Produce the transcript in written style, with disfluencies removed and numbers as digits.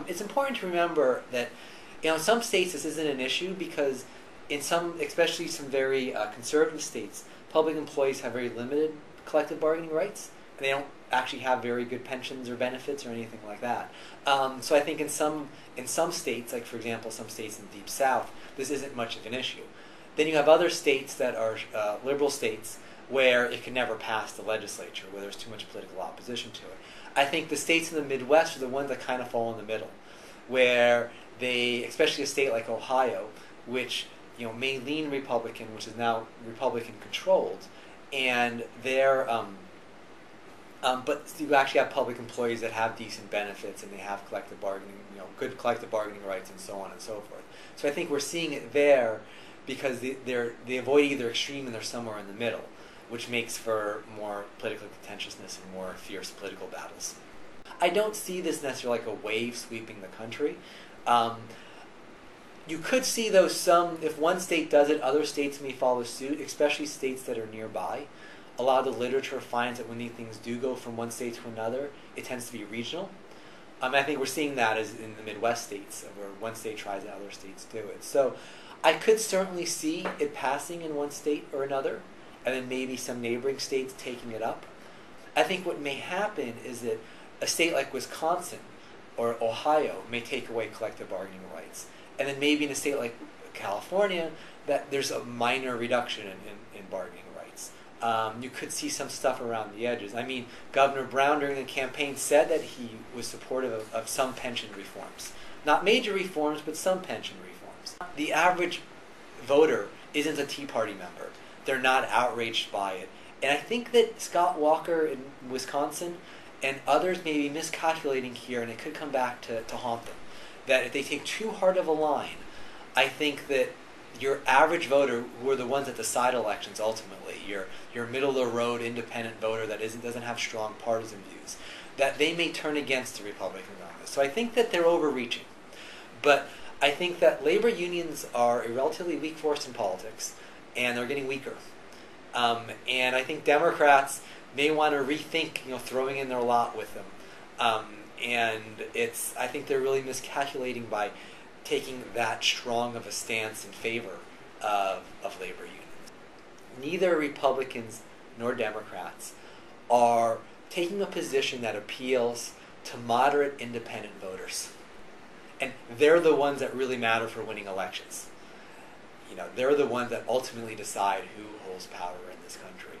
it's important to remember that, in some states this isn't an issue because in some, especially some very conservative states, public employees have very limited collective bargaining rights, and they don't actually have very good pensions or benefits or anything like that. So I think in some states, like for example some states in the Deep South, this isn't much of an issue. Then you have other states that are liberal states where it can never pass the legislature, where there's too much political opposition to it. I think the states in the Midwest are the ones that kind of fall in the middle, where they, especially a state like Ohio, which may lean Republican, which is now Republican controlled, and they're but you actually have public employees that have decent benefits and they have collective bargaining, good collective bargaining rights and so on and so forth. So I think we're seeing it there because they avoid either extreme and they're somewhere in the middle, which makes for more political contentiousness and more fierce political battles. I don't see this necessarily like a wave sweeping the country. You could see, though, if one state does it, other states may follow suit, especially states that are nearby. A lot of the literature finds that when these things do go from one state to another, it tends to be regional. I think we're seeing that as in the Midwest states, where one state tries it, other states do it. So I could certainly see it passing in one state or another, and then maybe some neighboring states taking it up. I think what may happen is that a state like Wisconsin or Ohio may take away collective bargaining rights. And then maybe in a state like California, that there's a minor reduction in bargaining rights. You could see some stuff around the edges. I mean, Governor Brown during the campaign said that he was supportive of some pension reforms. Not major reforms, but some pension reforms. The average voter isn't a Tea Party member. They're not outraged by it. And I think that Scott Walker in Wisconsin and others may be miscalculating here, and it could come back to haunt them. That if they take too hard of a line, I think that your average voter, who are the ones that decide elections ultimately, your middle-of-the-road independent voter that doesn't have strong partisan views, that they may turn against the Republicans on this. So I think that they're overreaching. But I think that labor unions are a relatively weak force in politics, and they're getting weaker. And I think Democrats may want to rethink, throwing in their lot with them. And I think they're really miscalculating by taking that strong of a stance in favor of labor unions. Neither Republicans nor Democrats are taking a position that appeals to moderate independent voters. And they're the ones that really matter for winning elections. They're the ones that ultimately decide who holds power in this country.